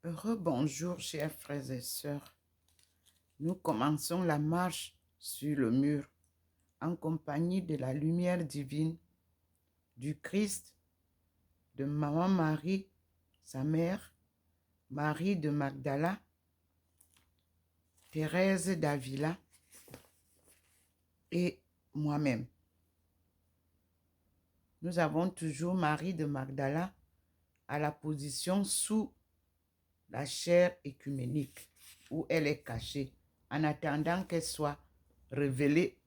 Rebonjour, chers frères et sœurs. Nous commençons la marche sur le mur en compagnie de la lumière divine, du Christ, de Maman Marie, sa mère, Marie de Magdala, Thérèse d'Avila et moi-même. Nous avons toujours Marie de Magdala à la position sous la chaire œcuménique où elle est cachée en attendant qu'elle soit révélée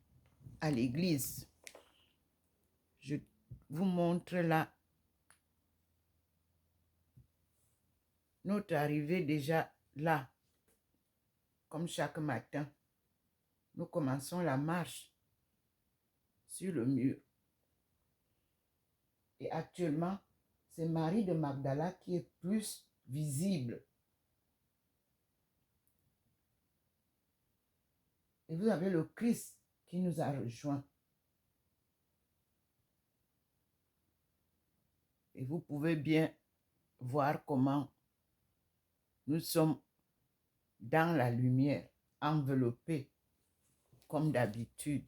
à l'église. Je vous montre là notre arrivée déjà là, comme chaque matin. Nous commençons la marche sur le mur. Et actuellement, c'est Marie de Magdala qui est plus visible. Et vous avez le Christ qui nous a rejoints. Et vous pouvez bien voir comment nous sommes dans la lumière, enveloppés comme d'habitude.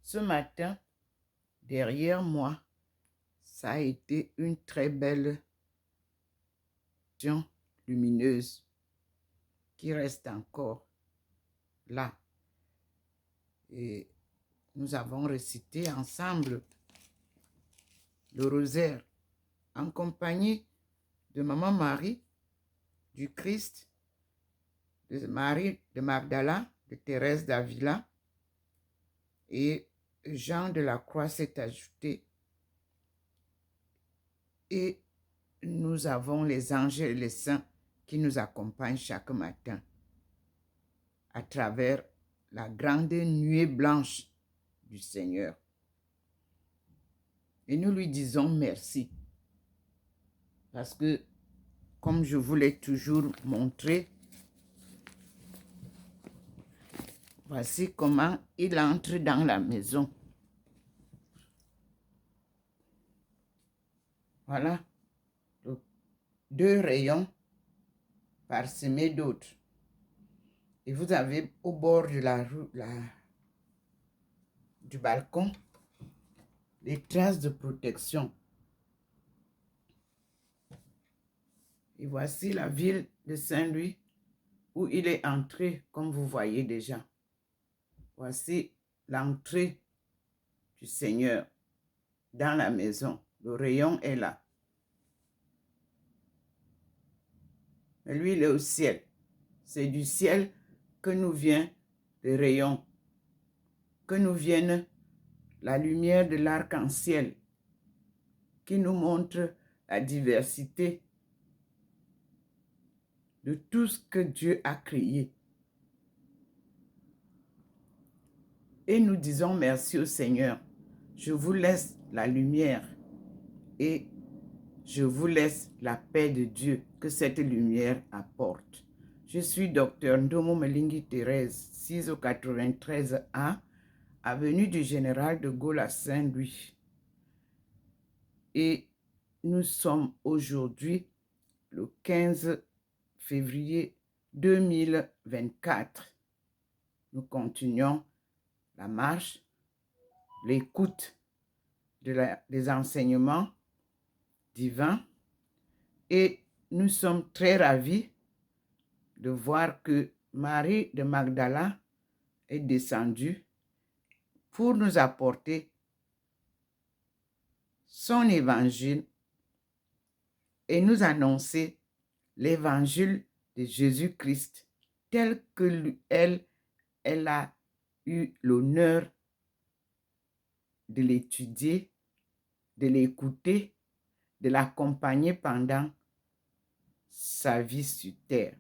Ce matin, derrière moi, ça a été une très belle lumineuse qui reste encore là. Et nous avons récité ensemble le rosaire en compagnie de Maman Marie, du Christ, de Marie de Magdala, de Thérèse d'Avila, et Jean de la Croix s'est ajouté. Et nous avons les anges et les saints qui nous accompagnent chaque matin à travers la grande nuée blanche du Seigneur. Et nous lui disons merci. Parce que, comme je vous l'ai toujours montré, voici comment il entre dans la maison. Voilà, deux rayons parsemés d'autres. Et vous avez au bord de du balcon les traces de protection. Et voici la ville de Saint-Louis où il est entré, comme vous voyez déjà. Voici l'entrée du Seigneur dans la maison. Le rayon est là. Mais lui, il est au ciel. C'est du ciel que nous vient le rayon, que nous vienne la lumière de l'arc-en-ciel qui nous montre la diversité de tout ce que Dieu a créé. Et nous disons merci au Seigneur. Je vous laisse la lumière et je vous laisse la paix de Dieu que cette lumière apporte. Je suis Dr Ndomo Melingi Thérèse, 6 au 93A, avenue du Général de Gaulle à Saint-Louis. Et nous sommes aujourd'hui le 15 février 2024. Nous continuons la marche, l'écoute des enseignements divins et nous sommes très ravis de voir que Marie de Magdala est descendue pour nous apporter son évangile et nous annoncer l'évangile de Jésus-Christ tel que elle a eu l'honneur de l'étudier, de l'écouter, de l'accompagner pendant sa vie sur terre.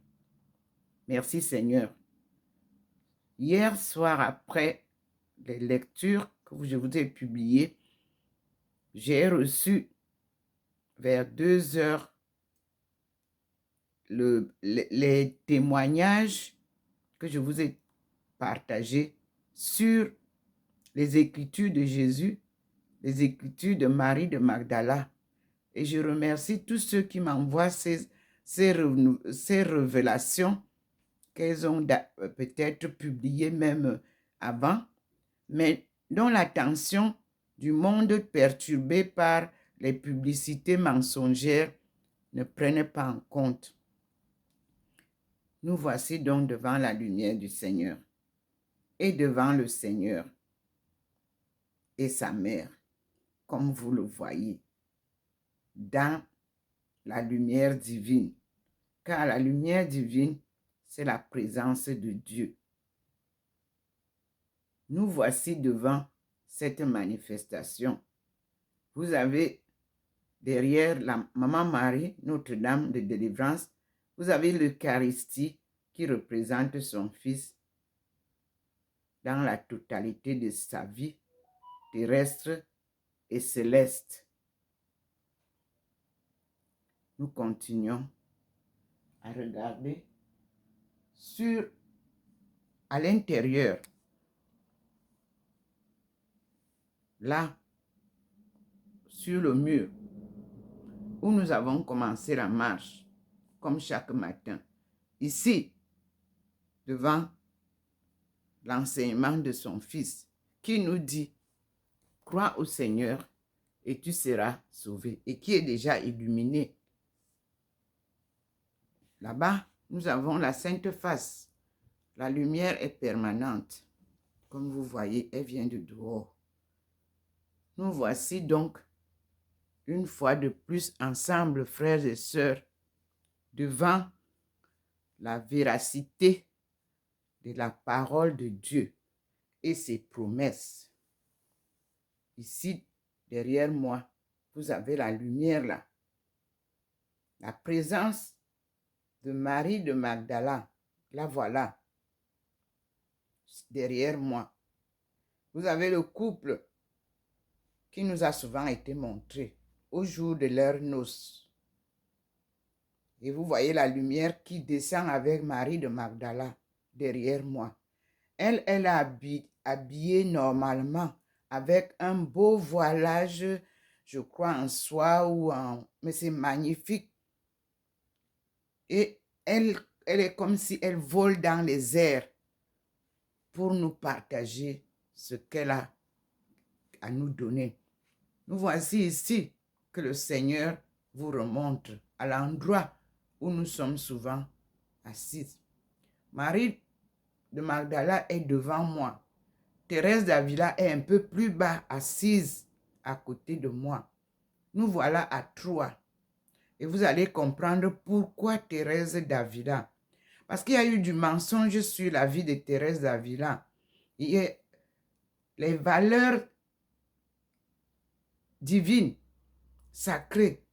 Merci Seigneur. Hier soir, après les lectures que je vous ai publiées, j'ai reçu vers 2 heures les témoignages que je vous ai partagés sur les Écritures de Jésus, les Écritures de Marie de Magdala. Et je remercie tous ceux qui m'envoient ces ces révélations qu'elles ont peut-être publiées même avant, mais dont l'attention du monde perturbé par les publicités mensongères ne prennent pas en compte. Nous voici donc devant la lumière du Seigneur et devant le Seigneur et sa mère, comme vous le voyez, dans la lumière divine. Car la lumière divine, c'est la présence de Dieu. Nous voici devant cette manifestation. Vous avez derrière la Maman Marie, Notre-Dame de délivrance, vous avez l'Eucharistie qui représente son Fils dans la totalité de sa vie terrestre et céleste. Nous continuons à regarder à l'intérieur, là, sur le mur, où nous avons commencé la marche, comme chaque matin. Ici, devant l'enseignement de son Fils, qui nous dit, crois au Seigneur et tu seras sauvé, et qui est déjà illuminé. Là-bas, nous avons la Sainte Face. La lumière est permanente. Comme vous voyez, elle vient de dehors. Nous voici donc, une fois de plus, ensemble, frères et sœurs, devant la véracité de la parole de Dieu et ses promesses. Ici, derrière moi, vous avez la lumière là. La présence de Marie de Magdala, la voilà, derrière moi. Vous avez le couple qui nous a souvent été montré au jour de leurs noces. Et vous voyez la lumière qui descend avec Marie de Magdala derrière moi. Elle est habillée normalement avec un beau voilage, je crois en soie ou en... Mais c'est magnifique. Et elle est comme si elle vole dans les airs pour nous partager ce qu'elle a à nous donner. Nous voici ici que le Seigneur vous remonte à l'endroit où nous sommes souvent assis. Marie de Magdala est devant moi. Thérèse d'Avila est un peu plus bas, assise à côté de moi. Nous voilà à trois. Et vous allez comprendre pourquoi Thérèse d'Avila. Parce qu'il y a eu du mensonge sur la vie de Thérèse d'Avila. Et les valeurs divines, sacrées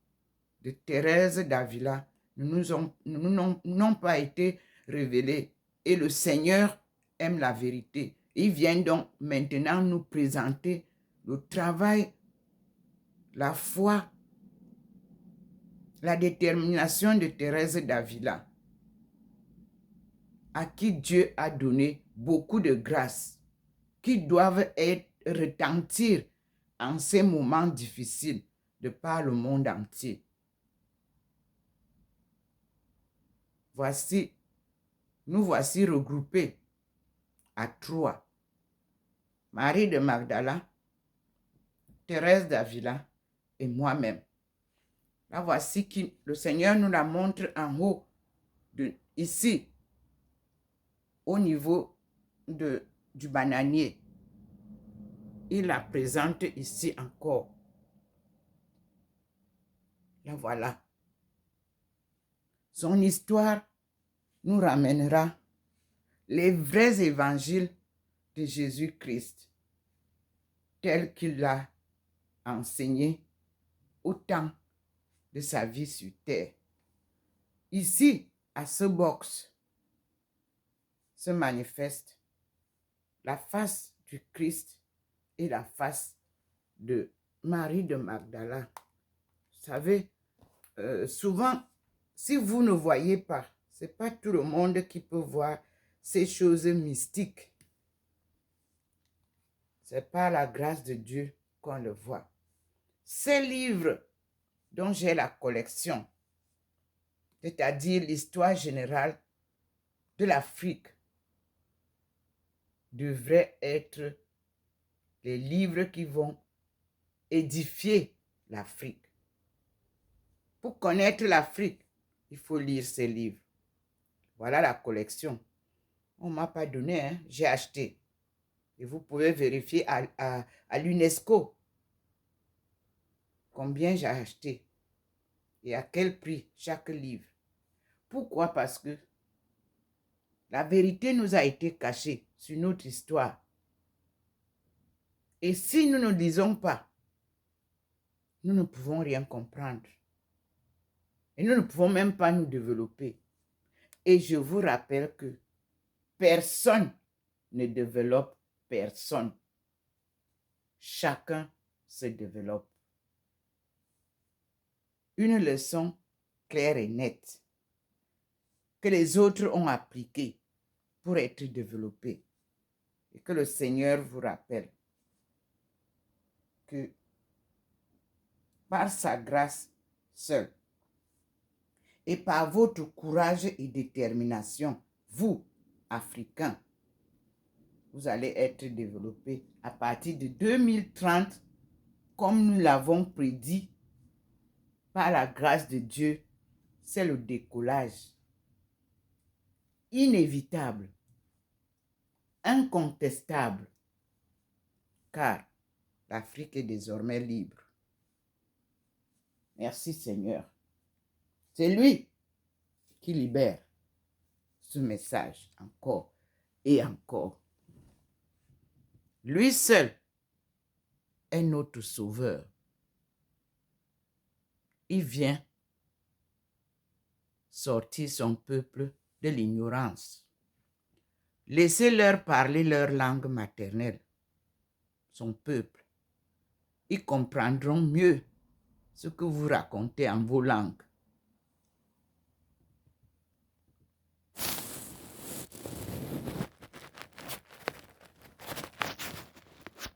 de Thérèse d'Avila n'ont pas été révélées. Et le Seigneur aime la vérité. Il vient donc maintenant nous présenter le travail, la foi, la détermination de Thérèse d'Avila, à qui Dieu a donné beaucoup de grâces, qui doivent retentir en ces moments difficiles de par le monde entier. Nous voici regroupés à trois. Marie de Magdala, Thérèse d'Avila et moi-même. Là, voici que le Seigneur nous la montre en haut, ici, au niveau du bananier. Il la présente ici encore. Là, voilà. Son histoire nous ramènera les vrais évangiles de Jésus-Christ, tels qu'il l'a enseigné au temps de sa vie sur terre. Ici, à ce box, se manifeste la face du Christ et la face de Marie de Magdala. Vous savez, souvent, si vous ne voyez pas, ce n'est pas tout le monde qui peut voir ces choses mystiques. C'est par la grâce de Dieu qu'on le voit. Ces livres dont j'ai la collection, c'est-à-dire l'histoire générale de l'Afrique, devraient être les livres qui vont édifier l'Afrique. Pour connaître l'Afrique, il faut lire ces livres. Voilà la collection. On ne m'a pas donné, hein? J'ai acheté. Et vous pouvez vérifier à l'UNESCO combien j'ai acheté et à quel prix chaque livre. Pourquoi? Parce que la vérité nous a été cachée sur notre histoire. Et si nous ne lisons pas, nous ne pouvons rien comprendre. Et nous ne pouvons même pas nous développer. Et je vous rappelle que personne ne développe personne. Chacun se développe. Une leçon claire et nette que les autres ont appliquée pour être développés. Et que le Seigneur vous rappelle que par sa grâce seule et par votre courage et détermination, vous, Africains, vous allez être développés à partir de 2030, comme nous l'avons prédit, par la grâce de Dieu. C'est le décollage inévitable, incontestable, car l'Afrique est désormais libre. Merci Seigneur. C'est lui qui libère ce message encore et encore. Lui seul est notre sauveur. Il vient sortir son peuple de l'ignorance. Laissez-leur parler leur langue maternelle, son peuple. Ils comprendront mieux ce que vous racontez en vos langues.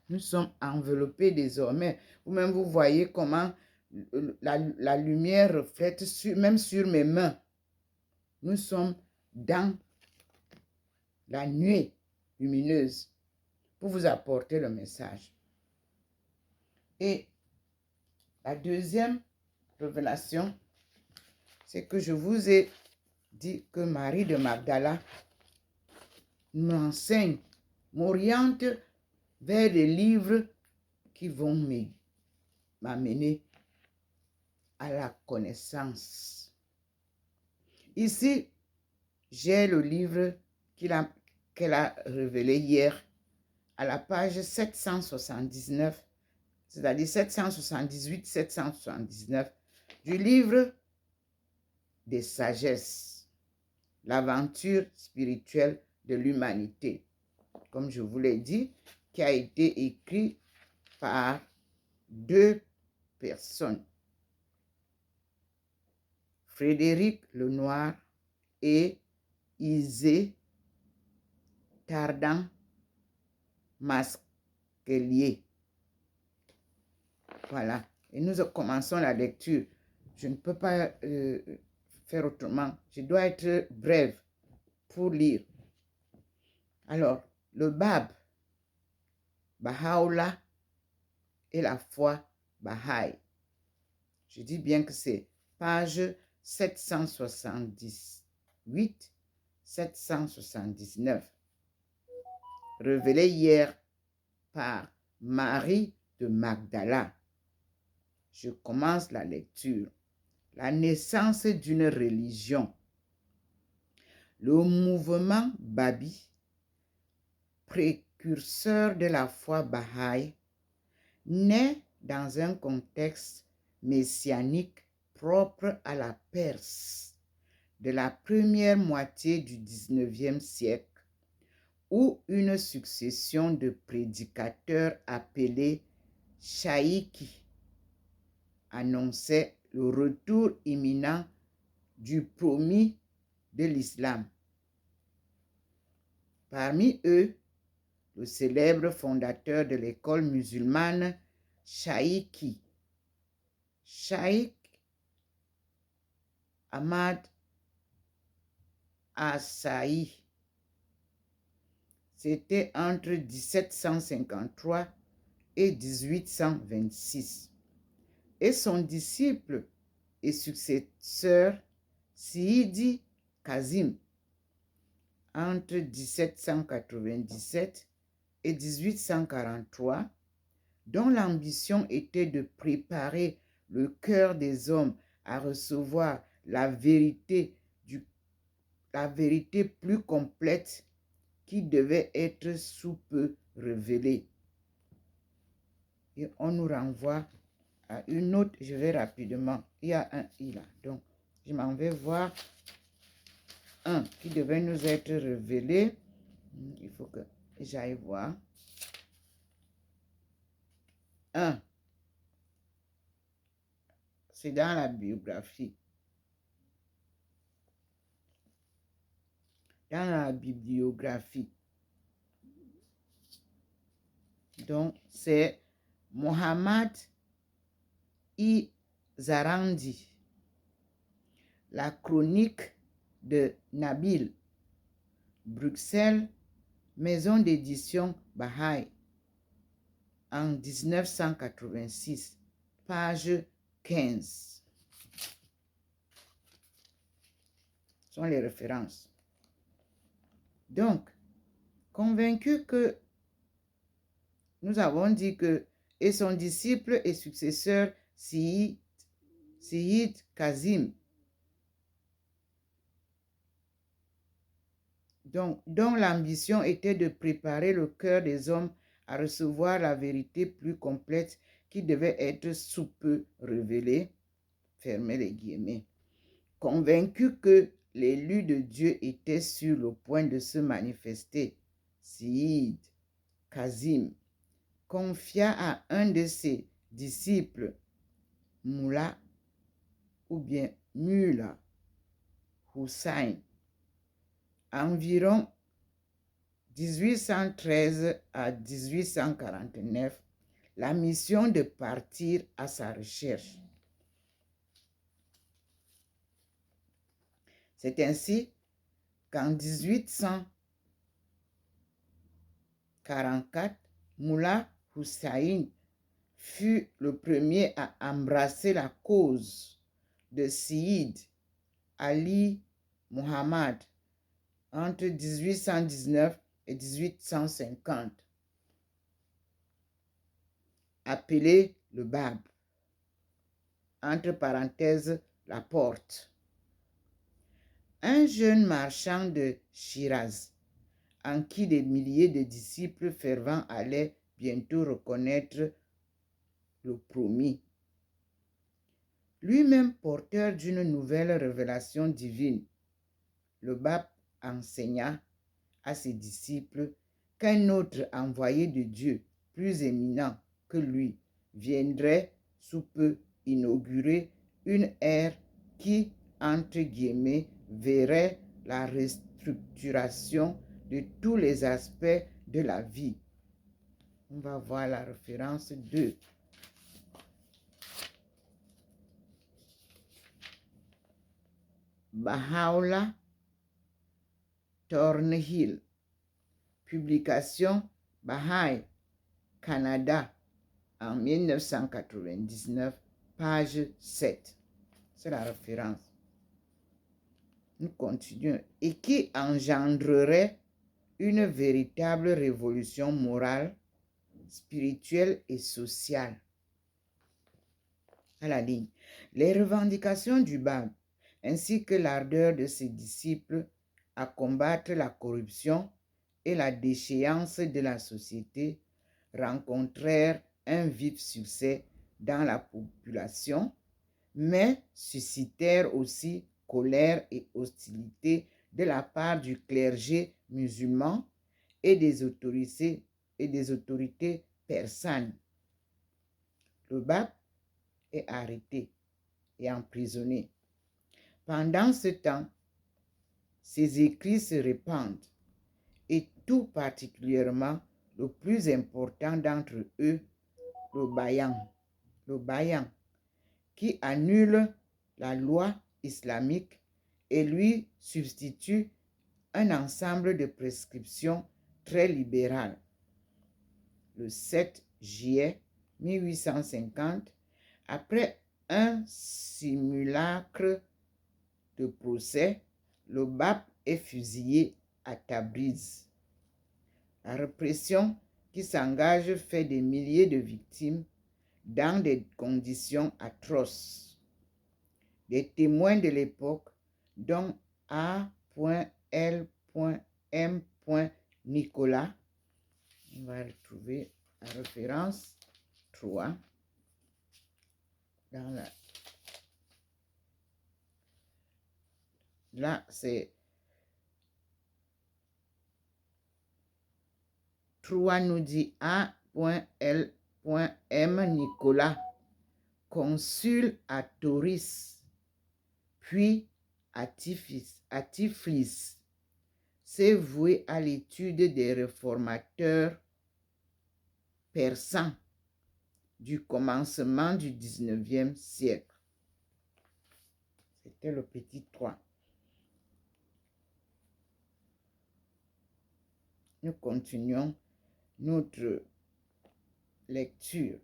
Nous sommes enveloppés désormais. Vous-même, vous voyez comment la lumière reflète même sur mes mains. Nous sommes dans la nuée lumineuse pour vous apporter le message. Et la deuxième révélation, c'est que je vous ai dit que Marie de Magdala m'enseigne, m'oriente vers des livres qui vont m'amener à la connaissance. Ici, j'ai le livre qu'elle a révélé hier à la page 779, c'est-à-dire 778-779 du livre des sagesses, l'aventure spirituelle de l'humanité, comme je vous l'ai dit, qui a été écrit par deux personnes, Frédéric Lenoir et Isée Tardan Masquelier. Voilà. Et nous commençons la lecture. Je ne peux pas faire autrement. Je dois être brève pour lire. Alors, le Bab, Baha'u'llah et la foi Baha'i. Je dis bien que c'est page 778-779. Révélé hier par Marie de Magdala. Je commence la lecture. La naissance d'une religion. Le mouvement Babi, précurseur de la foi Baha'i, naît dans un contexte messianique propre à la Perse de la première moitié du XIXe siècle, où une succession de prédicateurs appelés Shaïki annonçait le retour imminent du promis de l'islam. Parmi eux, le célèbre fondateur de l'école musulmane Shaïki, Shaykh Ahmad assailli. C'était entre 1753 et 1826. Et son disciple et successeur, Sidi Kazim, entre 1797 et 1843, dont l'ambition était de préparer le cœur des hommes à recevoir la vérité plus complète qui devait être sous peu révélée. Et on nous renvoie à une autre, je vais rapidement, il y a un I là, donc je m'en vais voir un qui devait nous être révélé. Il faut que j'aille voir. Un, c'est dans la biographie. Dans la bibliographie. Donc, c'est Mohammad I. Zarandi. La chronique de Nabil. Bruxelles, maison d'édition Baha'i. En 1986, page 15. Ce sont les références. Donc, convaincu que nous avons dit que et son disciple et successeur Sidi Kazim, dont l'ambition était de préparer le cœur des hommes à recevoir la vérité plus complète qui devait être sous peu révélée, fermez les guillemets. Convaincu que l'élu de Dieu était sur le point de se manifester, Sidi Kazim confia à un de ses disciples, Moula ou bien Mula Hussein, environ 1813 à 1849, la mission de partir à sa recherche. C'est ainsi qu'en 1844, Moula Hussein fut le premier à embrasser la cause de Sidi Ali Muhammad entre 1819 et 1850, appelé le Bab, entre parenthèses, la porte. Un jeune marchand de Shiraz, en qui des milliers de disciples fervents allaient bientôt reconnaître le promis. Lui-même porteur d'une nouvelle révélation divine, le Bab enseigna à ses disciples qu'un autre envoyé de Dieu, plus éminent que lui, viendrait sous peu inaugurer une ère qui, entre guillemets, verrait la restructuration de tous les aspects de la vie. On va voir la référence 2. Baha'u'llah Thornhill. Publication Baha'i, Canada, en 1999, page 7. C'est la référence. Nous continuons. Et qui engendrerait une véritable révolution morale, spirituelle et sociale. À la ligne. Les revendications du Bab, ainsi que l'ardeur de ses disciples à combattre la corruption et la déchéance de la société rencontrèrent un vif succès dans la population, mais suscitèrent aussi colère et hostilité de la part du clergé musulman et des autorités persanes. Le Bab est arrêté et emprisonné. Pendant ce temps, ses écrits se répandent et tout particulièrement le plus important d'entre eux, le Bayan, qui annule la loi islamique et lui substitue un ensemble de prescriptions très libérales. Le 7 juillet 1850, après un simulacre de procès, le Bab est fusillé à Tabriz. La répression qui s'engage fait des milliers de victimes dans des conditions atroces. Des témoins de l'époque, dont A.L.M. Nicolas, on va retrouver la référence 3 dans la... Là, c'est 3 nous dit A.L.M. Nicolas, consul à Tauris, puis à Tiflis, s'est voué à l'étude des réformateurs persans du commencement du 19e siècle. C'était le petit 3. Nous continuons notre lecture.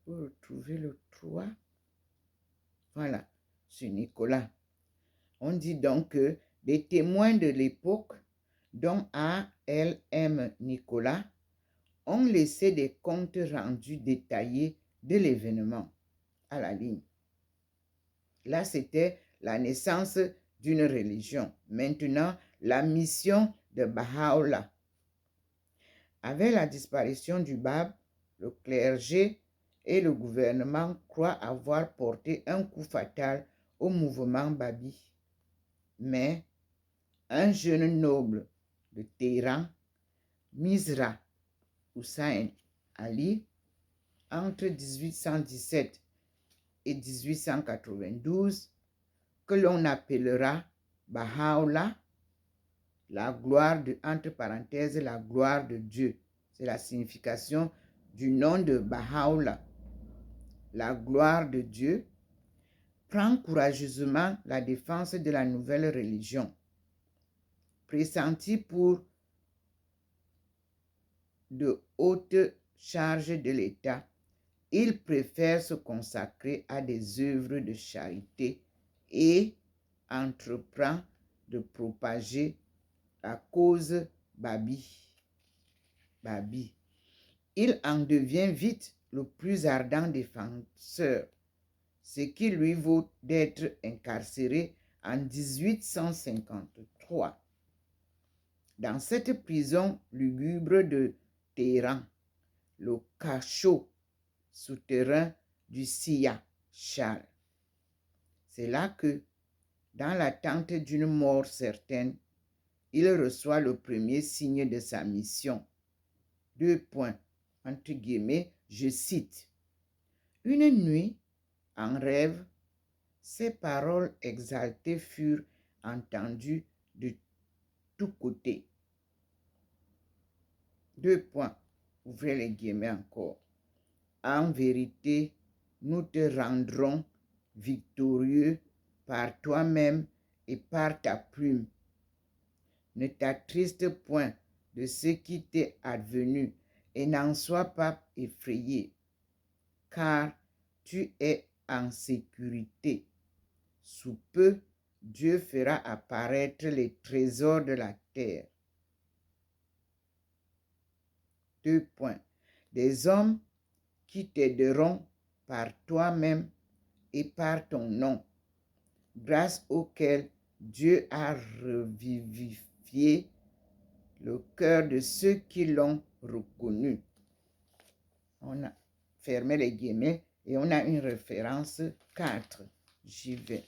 Pour retrouver le 3, voilà, c'est Nicolas. On dit donc que des témoins de l'époque, dont A.L.M. Nicolas, ont laissé des comptes rendus détaillés de l'événement à la ligne. Là, c'était la naissance d'une religion. Maintenant, la mission de Baha'u'llah. Avec la disparition du Bab, le clergé et le gouvernement croient avoir porté un coup fatal au mouvement Babi. Mais un jeune noble de Téhéran, Misra Hussain Ali, entre 1817 et 1892, que l'on appellera Baha'u'llah, la gloire de, entre parenthèses, la gloire de Dieu. C'est la signification du nom de Baha'u'llah, la gloire de Dieu, prend courageusement la défense de la nouvelle religion. Pressenti pour de hautes charges de l'État, il préfère se consacrer à des œuvres de charité et entreprend de propager la cause Babi. Il en devient vite le plus ardent défenseur, ce qui lui vaut d'être incarcéré en 1853. Dans cette prison lugubre de Téhéran, le cachot souterrain du Sia Charles. C'est là que, dans l'attente d'une mort certaine, il reçoit le premier signe de sa mission. Entre guillemets, je cite. Une nuit, en rêve, ces paroles exaltées furent entendues de tous côtés. Ouvrez les guillemets encore. En vérité, nous te rendrons victorieux par toi-même et par ta plume. Ne t'attriste point de ce qui t'est advenu et n'en sois pas effrayé, car tu es en sécurité. Sous peu, Dieu fera apparaître les trésors de la terre. Des hommes qui t'aideront par toi-même et par ton nom, grâce auquel Dieu a revivifié le cœur de ceux qui l'ont reconnu. On a fermé les guillemets et on a une référence 4. J'y vais.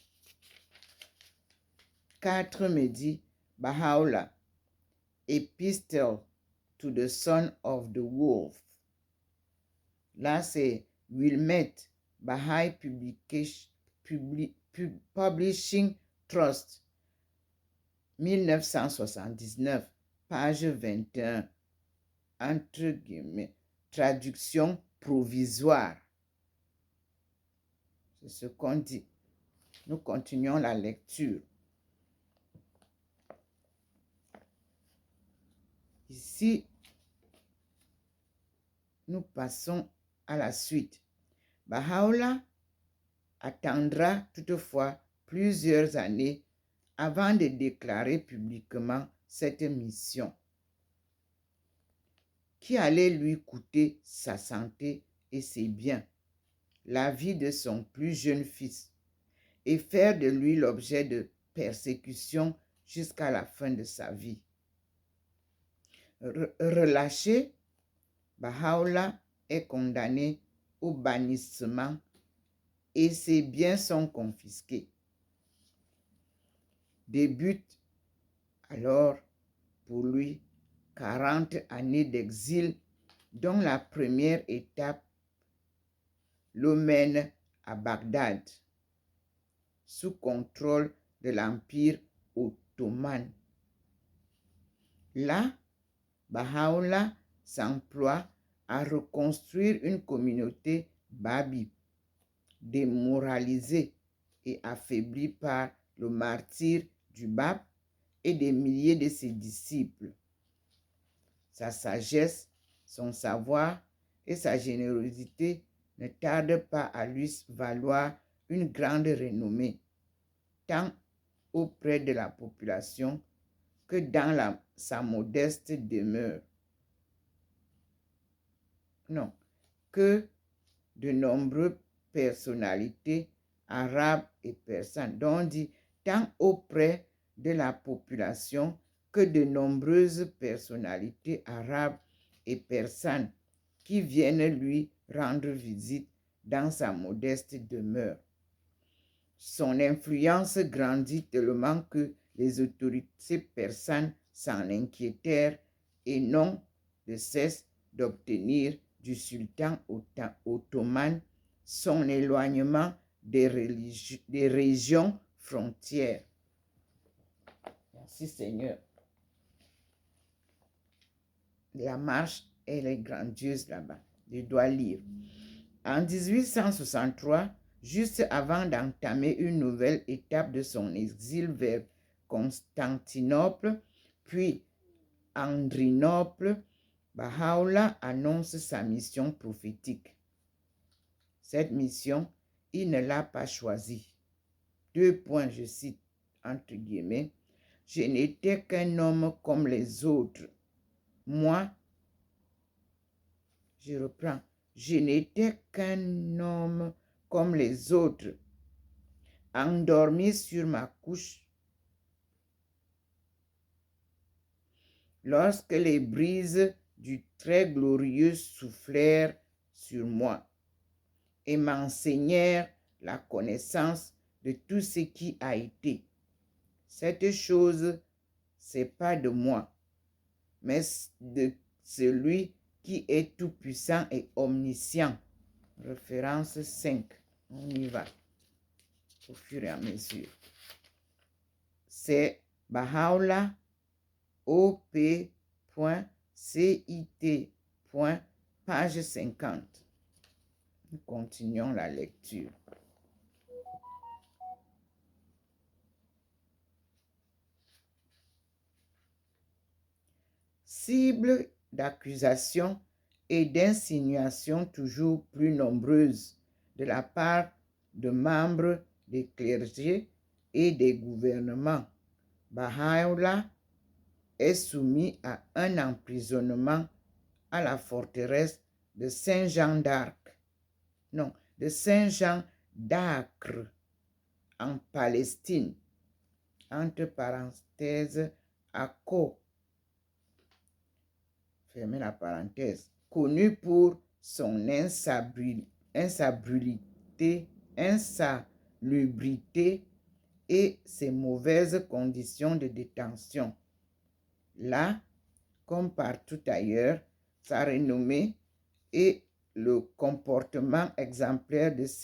4 me dit Baha'u'llah, Epistle to the Son of the Wolf. Là, c'est Wilmette Baha'i Publishing Trust, 1979, page 21, entre guillemets, traduction provisoire. C'est ce qu'on dit. Nous continuons la lecture. Ici, nous passons à la suite. Baha'u'llah attendra toutefois plusieurs années avant de déclarer publiquement cette mission, qui allait lui coûter sa santé et ses biens, la vie de son plus jeune fils, et faire de lui l'objet de persécutions jusqu'à la fin de sa vie. Relâché, Baha'u'llah est condamné au bannissement et ses biens sont confisqués. Débute alors pour lui 40 années d'exil, dont la première étape le mène à Bagdad, sous contrôle de l'Empire ottoman. Là, Baha'u'llah s'emploie à reconstruire une communauté babi, démoralisée et affaiblie par le martyre du Bab et des milliers de ses disciples. Sa sagesse, son savoir et sa générosité ne tardent pas à lui valoir une grande renommée, tant auprès de la population que dans sa modeste demeure. Non, que de nombreuses personnalités arabes et persanes, dont on dit tant auprès de la population que de nombreuses personnalités arabes et persanes qui viennent lui rendre visite dans sa modeste demeure. Son influence grandit tellement que les autorités persanes s'en inquiétèrent et n'ont de cesse d'obtenir du sultan ottoman son éloignement des régions frontières. Merci Seigneur. La marche, elle est grandiose là-bas. Je dois lire. En 1863, juste avant d'entamer une nouvelle étape de son exil vers Constantinople, puis Andrinople, Baha'u'llah annonce sa mission prophétique. Cette mission, il ne l'a pas choisie. 2 points, je cite, entre guillemets, « Je n'étais qu'un homme comme les autres. Moi, je reprends, je n'étais qu'un homme comme les autres, endormi sur ma couche. Lorsque les brises du très glorieux soufflèrent sur moi et m'enseignèrent la connaissance de tout ce qui a été. Cette chose, c'est pas de moi, mais de celui qui est tout-puissant et omniscient. Référence 5. On y va au fur et à mesure. C'est Baha'u'llah, op.cit. Page 50. Nous continuons la lecture. Cible d'accusations et d'insinuations toujours plus nombreuses de la part de membres des clergés et des gouvernements, Baha'u'llah est soumis à un emprisonnement à la forteresse de Saint-Jean d'Arc, non, de Saint-Jean d'Acre, en Palestine, entre parenthèses, à Co, fermez la parenthèse, connu pour son insalubrité et ses mauvaises conditions de détention. Là, comme partout ailleurs, sa renommée et le comportement exemplaire de ces